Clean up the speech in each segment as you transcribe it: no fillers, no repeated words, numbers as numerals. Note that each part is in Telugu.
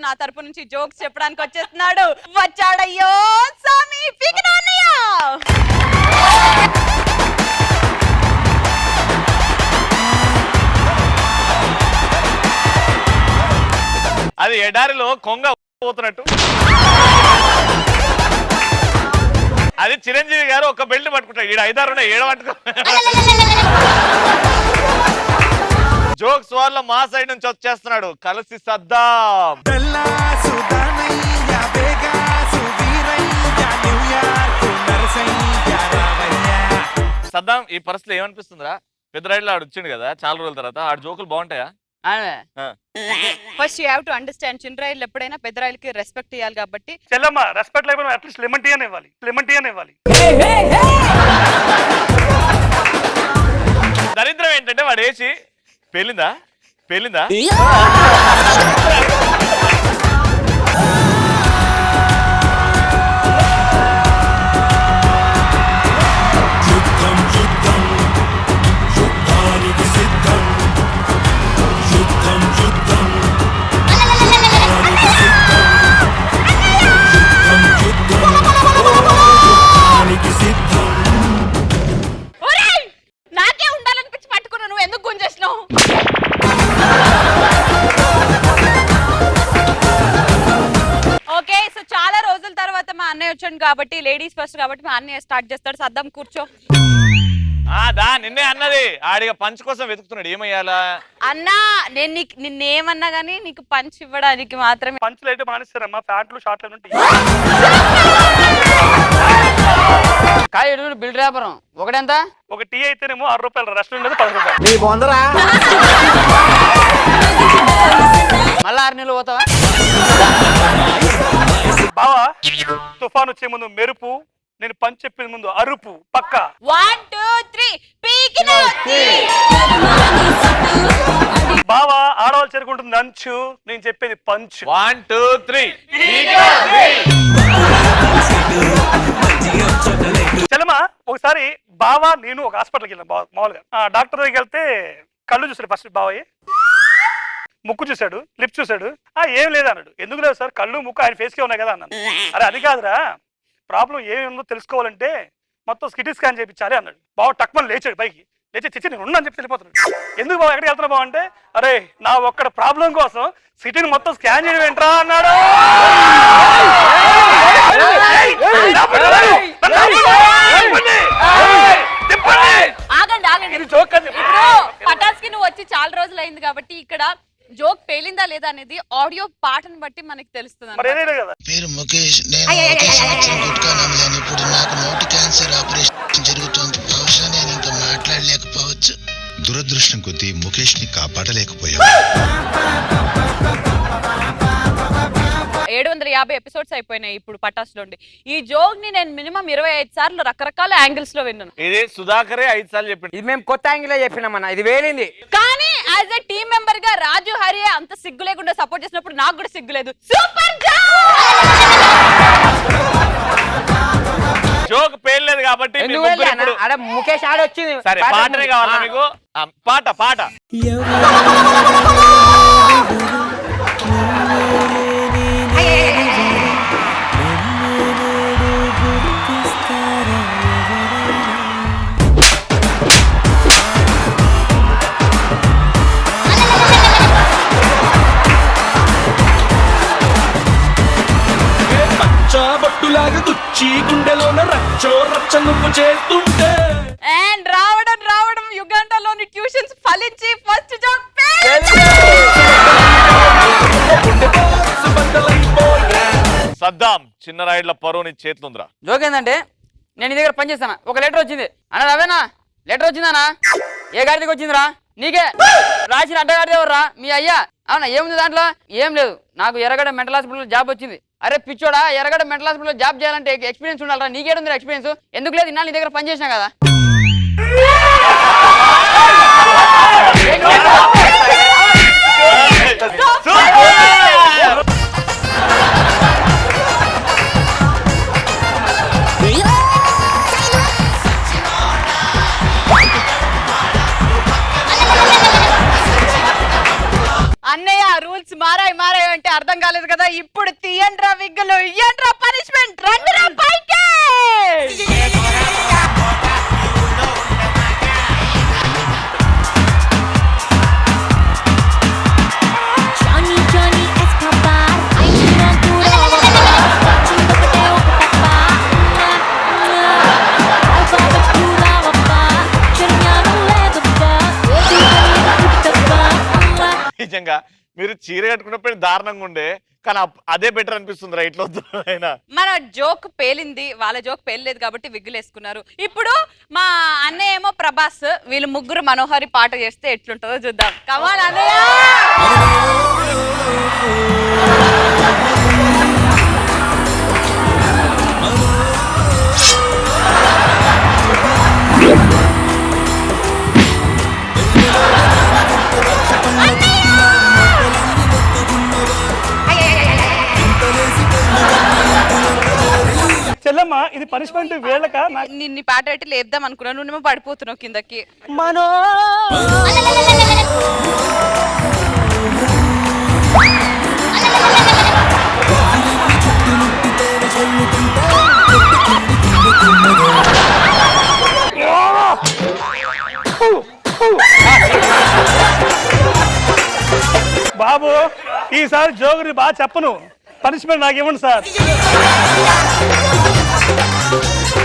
నా తరపు నుంచి జోక్స్ చెప్పడానికి వచ్చేస్తున్నాడు. వచ్చాడయ్యో స్వామి పీకినా అన్నయ్య. అది ఎడారిలో కొంగ పోతున్నట్టు. అది చిరంజీవి గారు ఒక బెల్ట్ పట్టుకుంటాడు, ఈడ 5 6 7 పట్టుకో. జోక్స్ వాళ్ళ మా సైడ్ నుంచి వచ్చేస్తున్నాడు కలిసి సద్దాం. సద్దాం ఈ పరిస్థితి ఏమనిపిస్తుందిరా? పెద్ద రైడ్లో ఆడు వచ్చిండు కదా చాలా రోజుల తర్వాత, ఆడు జోకులు బాగుంటాయా? First you have to understand, చిన్న రైలు ఎప్పుడైనా పెద్ద రైలుకి రెస్పెక్ట్ ఇవ్వాలి కాబట్టి. చెల్లమ్మ రెస్పెక్ట్ లేకపోతే అట్లీస్ట్ లెమన్ టీ అని ఇవ్వాలి, లెమన్ టీ అని ఇవ్వాలి. దరిద్రం ఏంటంటే వాడు వేసి పేలిందా పేలిందా నాకే ఉండాలనిపించి పట్టుకున్నా, నువ్వు ఎందుకు గుంజేసినావు? ఓకే, సో చాలా రోజుల తర్వాత మా అన్నయ్య వచ్చాడు కాబట్టి, లేడీస్ ఫస్ట్ కాబట్టి మా అన్నయ్య స్టార్ట్ చేస్తాడు. సద్దాం కూర్చో. దా నిన్నే అన్నది, ఆడిగా పంచ్ కోసం వెతుకుతున్నాడు, ఏమయ్యాలా అన్నా? నేను నిన్నేమన్నా గానీ నీకు పంచ్ ఇవ్వడానికి మాత్రమే. పంచులు అయితే మానేస్తారమ్మా, ప్యాంట్లు షార్ట్లు ఉంటాయి. కాయడు బిల్ వ్యాపారం ఒకటెంత? ఒక టీ అయితేనేమో 6 రూపాయలు, రెస్టారెంట్ అయితే 10 రూపాయలు. మళ్ళా 6 నెలలు పోతావా? బావా తుఫాన్ వచ్చే ముందు మెరుపు, నేను పంచ్ చెప్పే ముందు అరుపు పక్క. 1 2 3 పీకినా. బావా ఆడవాళ్ళు చేరుకుంటుంది అంచు, నేను చెప్పేది పంచు. 1 2 3 చలమా ఒకసారి బావా నేను ఒక హాస్పిటల్కి వెళ్ళాను మామూలుగా. డాక్టర్ దగ్గరికి వెళ్తే కళ్ళు చూసాడు ఫస్ట్ బావయ్య, ముక్కు చూశాడు, లిప్ చూశాడు. ఏం లేదు అన్నాడు. ఎందుకు లేదు సార్, కళ్ళు ముక్కు ఆయన ఫేస్కే ఉన్నాయి కదా అన్నాను. అరే అది కాదురా, ప్రాబ్లం ఏమి ఉందో తెలుసుకోవాలంటే మొత్తం సిటీ స్కాన్ చేయించాలి అన్నాడు. బావ టక్మని లేచాడు, పైకి లేచి తెచ్చి నేను ఉన్నాను చెప్పి వెళ్ళిపోతున్నాడు. ఎందుకు బావ ఎక్కడికి వెళ్తున్నా బావ అంటే, అరే నా ఒక్కడ ప్రాబ్లం కోసం సిటీని మొత్తం స్కాన్ చేయడం ఏంట్రా అన్నాడు. ఆగండి ఆగండి, పటాస్కి నువ్వు వచ్చి చాలా రోజులు అయింది కాబట్టి ఇక్కడ జోక్ పేలిందా లేదా అనేది ఆడియో పాటను బట్టి మనకి తెలుస్తుంది. పేరు ముఖేష్, నేను ఒకే సంవత్సరం గుట్కా నమ్మలేను. ఇప్పుడు నాకు నోటి క్యాన్సర్ ఆపరేషన్ జరుగుతోంది. బహుశా నేను ఇంకా మాట్లాడలేకపోవచ్చు. దురదృష్టం కొద్దీ ముఖేష్ ని కాపాడలేకపోయావు. 750 ఎపిసోడ్స్ అయిపోయినాయి ఇప్పుడు పటాస్ నుండి. ఈ జోక్ ని నేను మినిమం 25 సార్లు రకరకాల యాంగిల్స్ లో విన్నాను. ఇది సుధాకరే 5 సార్లు చెప్పిండు. ఇది మేము కొత్త యాంగిల్ చెప్పినామన్నా, ఇది వేలింది. కానీ యాజ్ ఎ టీమ్ మెంబర్ గా రాజు హరి అంత సిగ్గు లేకుండా సపోర్ట్ చేసినప్పుడు నాకు కూడా సిగ్గు లేదు. సూపర్ జోక్ పేర్లేదు కాబట్టి ముఖేష్ ఆడ వచ్చింది. సరే పాటనే కావాలా మీకు? పాట పాట. బొట్టులాగా దుచ్చి గుండెలోన రచ్చో రచ్చ నువ్వు చేస్తుంటే. అండ్ రావడం యుగాండలోని ట్యూషన్స్ ఫలించి ఫస్ట్ జాబ్. సద్దాం చిన్న రాయిడ్ల పరువు నీ చేతులుందిరా. జోక్ ఏంటంటే, నేను నీ దగ్గర పనిచేస్తాను, ఒక లెటర్ వచ్చింది అన్న. రవేనా లెటర్ వచ్చిందనా? ఏ గాడికి వచ్చిందిరా? నీకే రాసిన అడ్డగాడిది ఎవర్రా? మీ అయ్యా. అవునా, ఏముంది దాంట్లో? ఏం లేదు, నాకు ఎర్రగడ్డ మెంటల్ హాస్పిటల్లో జాబ్ వచ్చింది. అరే పిచ్చోడా, ఎర్రగడ్డ మెంటల్ హాస్పిటల్లో జాబ్ చేయాలంటే ఎక్స్పీరియన్స్ ఉండాలరా. నీకేడుంది ఎక్స్పీరియన్స్? ఎందుకు లేదు? ఇన్నాళ్ళు నీ దగ్గర పని చేసినా కదా. అన్నయ్య రూల్స్ మారాయి అంటే అర్థం కాలేదు కదా. ఇప్పుడు తీయండ్రా విగ్గులు, ఇయ్యండ్రా పనిష్మెంట్, రండిరా పైకి. నిజంగా మీరు చీర కట్టుకున్నప్పుడు దారుణంగా ఉండే, కానీ అదే బెటర్ అనిపిస్తుంది రైట్ లో అయినా. మన జోక్ పేలింది, వాళ్ళ జోక్ పేలలేదు కాబట్టి విగ్గులు వేసుకున్నారు. ఇప్పుడు మా అన్నయ్య ఏమో ప్రభాస్, వీళ్ళు ముగ్గురు మనోహరి పాట చేస్తే ఎట్లుంటుందో చూద్దాం. కమాన్ అన్నయ్య. చెల్లమ్మ ఇది పనిష్మెంట్ వేళ్ళక నిన్ను పాట పెట్టి లేపుదాం అనుకున్నాను, నువ్వేమో పడిపోతున్నావు కిందకి. మనో బాబు ఈసారి జోగుని బాగా చెప్పను, పనిష్మెంట్ నాకు ఇవ్వండి సార్.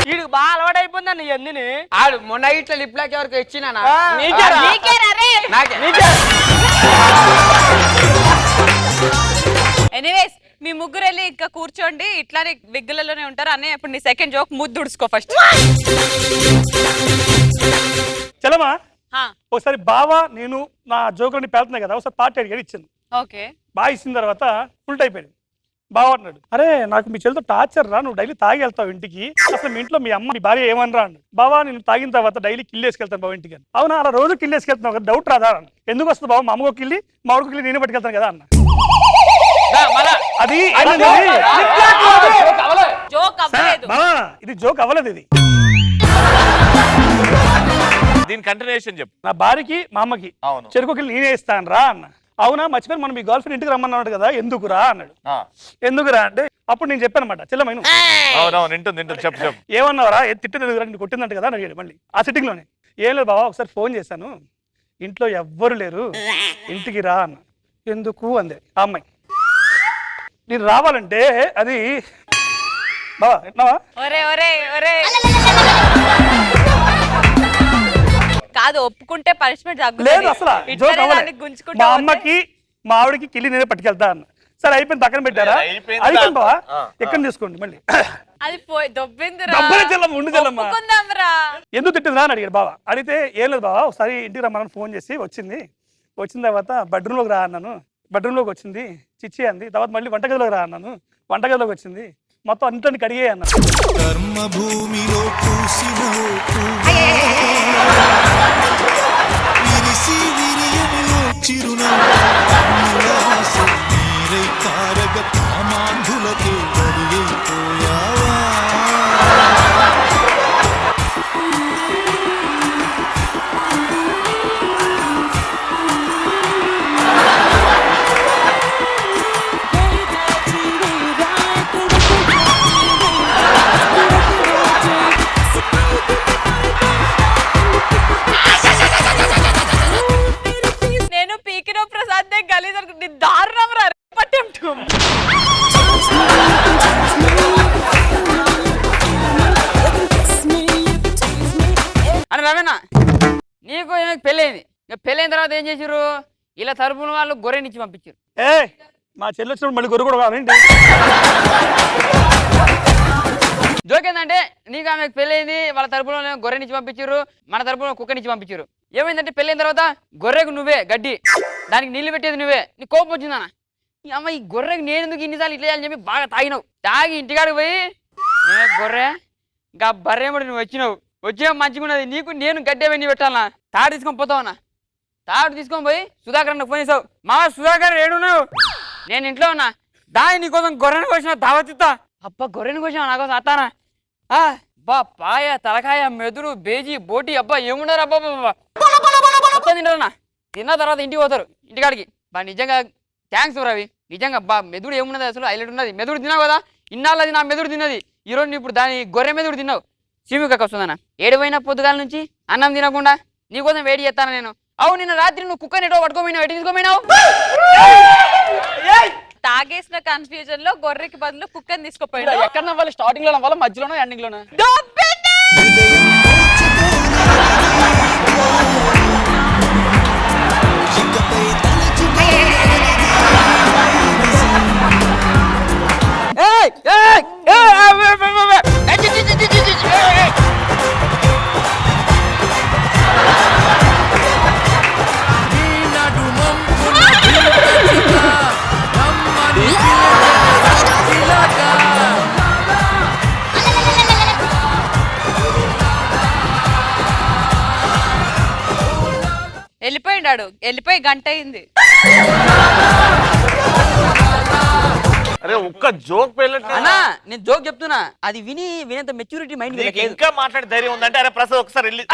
వీడికి బాగా అలవాటు అయిపోయిందండి ఎన్ని ఆడు మొన్న ఇట్లా లిప్ లాక్ ఎవరికి ఇచ్చినా ఎనీవేస్ మీ ముగ్గురు వెళ్ళి ఇంకా కూర్చోండి, ఇట్లానే విగ్గులలోనే ఉంటారు. అనే ఇప్పుడు నీ సెకండ్ జోక్ ముద్దు ఉడుచుకో ఫస్ట్. చలమా ఒకసారి బావా నేను నా జోకులని పేలుతున్నాయి కదా, ఒకసారి పార్టీ అడిగాడు, ఇచ్చింది. ఓకే, బాగా ఇచ్చిన తర్వాత ఫుల్ అయిపోయింది. బావ అన్నాడు, అరే నాకు మీ చెల్లితో టార్చర్ రా, నువ్వు డైలీ తాగి వెళ్తావు ఇంటికి, అసలు మీ ఇంట్లో మీ అమ్మ మీ భార్య ఏమనరా అన్నాడు. బావా నేను తాగిన తర్వాత డైలీ కిల్లేసుకెళ్తాను బావ ఇంటికి. అవునా, అలా రోజు కిల్లేసుకెళ్తున్నావు కదా, డౌట్ రాదా అన్న. ఎందుకు వస్తుంది బావ, మా అమ్మకు కిల్లి మా ఊరికి కిల్లి నేనే పట్టుకెళ్తాను కదా అన్న. అది జోక్ అవ్వలేదు, ఇది జోక్ అవ్వలేదు, ఇది దీని కంటిన్యూషన్ చెప్పు. నా భార్యకి మా అమ్మకి అవును చెరుకు నేనే ఇస్తాను రా అన్న. అవునా మర్చిపోయి మనం మీ గర్ల్ ఫ్రెండ్ ఇంటికి రమ్మన్నాడు కదా, ఎందుకురా అన్నాడు. ఎందుకురా అంటే అప్పుడు నేను చెప్పాను అనమాట, చెల్లమైను చెప్పు చెప్పు ఏమన్నావరా, తిట్టింది ఎందుకురా, నేను కొట్టిందంట కదా అని అడిగాడు. మళ్ళీ ఆ సిట్టింగ్ లోనే, ఏం లేదు బావా ఒకసారి ఫోన్ చేశాను, ఇంట్లో ఎవ్వరు లేరు, ఇంటికి రా అన్న. ఎందుకు అందే ఆ అమ్మాయి. నేను రావాలంటే అది బావా ఎట్నావా కాదు, ఒప్పుకుంటే పనిష్మెంట్ లేదు అసలు జోక్ అవ్వలేదు. మా అమ్మకి మా ఆవిడకి కిల్లి నేనే పట్టుకెళ్తా అన్న. సరే అయిపోయింది, పక్కన పెట్టారా, అయిపోయింది బావా ఎక్కడ తీసుకోండి మళ్ళీ. అది పోయి దొబ్బిందిరా, ఉండి చెల్లమ్మ ఎందుకు తిట్టిందిరా అని అడిగాడు బావా. అడిగితే ఏం లేదు బావా ఒకసారి ఇంటికి రమ్మని ఫోన్ చేసి వచ్చింది, వచ్చిన తర్వాత బెడ్రూమ్లోకి రా అన్నాను, బెడ్రూమ్లోకి వచ్చింది, చిచ్చి అంది. తర్వాత మళ్ళీ వంటగదిలోకి రా అన్నాను, వంటగదిలోకి వచ్చింది, మొత్తం అన్నింటిని కడిగే అన్నాను. కర్మభూమిలో కామాంధులకే బలిపోయావా. నేను పీకినో ప్రసాద్ గలీజ్ అనుకుంటే దారుణం రా పట్టెంటు. అని రవేనా నీకు పెళ్ళైంది, పెళ్ళైన తర్వాత ఏం చేసారు, ఇలా తరపున వాళ్ళు గొర్రెనిచ్చి పంపించారు. ఏ మా చెల్లి వచ్చినప్పుడు మళ్ళీ గొర్రె కూడా కావాలండి. జోక్ ఏంటంటే నీకు ఆమెకు పెళ్ళైంది, వాళ్ళ తరపున గొర్రెనిచ్చి పంపించారు, మన తరపున కుక్కనిచ్చి పంపించారు. ఏమైందంటే పెళ్ళైన తర్వాత గొర్రెకు నువ్వే గడ్డి, దానికి నీళ్లు పెట్టేది నువ్వే. నీకు కోపం వచ్చిందన్న, ఈ అమ్మ ఈ గొర్రెకి నేను ఎందుకు ఇన్నిసార్లు ఇట్లా అని చెప్పి బాగా తాగినావు. తాగి ఇంటికాడికి పోయి గొర్రె ఇంకా బర్రేమడి నువ్వు వచ్చినావు, వచ్చే మంచిగా ఉన్నది, నీకు నేను గడ్డి అవన్నీ పెట్టాలన్నా, తాడు తీసుకొని పోతావన్నా. తాడు తీసుకొని పోయి సుధాకర్ అన్న ఫోన్ చేసావు, మా సుధాకర్ ఏడున్నావు, నేను ఇంట్లో ఉన్నా, దాని నీకోసం గొర్రెని కోసిన దావతిస్తా. అబ్బా గొర్రెని కోసావు నాకోసం అత్తానా, బా పాయ తలకాయ మెదురు బేజీ బోటి, అబ్బా ఏమున్నారు అబ్బా మొత్తం తింటారన్నా. తిన్న తర్వాత ఇంటికి పోతారు, ఇంటికాడికి బా నిజంగా థ్యాంక్స్ రవి నిజంగా బా మెదుడు ఏమున్నది అసలు హైలైట్ ఉన్నది మెదుడు తిన్నావు కదా ఇన్నాళ్ళు అది నా మెదుడు తిన్నది ఈరోజు ఇప్పుడు దాని గొర్రె మెదుడు తిన్నావు సిమికక్క వస్తుందన్న ఏడువైన పొద్దుగాల నుంచి అన్నం తినకుండా నీకోసం వెయిట్ చేస్తాను నేను అవు నిన్న రాత్రి నువ్వు కుక్కని ఎటో పట్టుకోపోయినావు ఎటు తీసుకోపోయినావు తాగేసిన కన్ఫ్యూజన్ లో గొర్రెకి బదులు కుక్కని తీసుకుపోయాడు ఎక్కడ నవ్వాలి స్టార్టింగ్ లో నవ్వాలి మధ్యలోనో ఎండింగ్ లోనో వెళ్ళిపోయినాడు వెళ్ళిపోయి గంట అయింది అరే ఒక్క జోక్ పేలినట్టు అన్నా నేను జోక్ చెప్తున్నా అది వినేంత మెచ్యూరిటీ మైండ్ ఇంకా మాట్లాడే ధైర్యం ఉందంటే అరే ప్రసాద్ ఒకసారి వెళ్ళి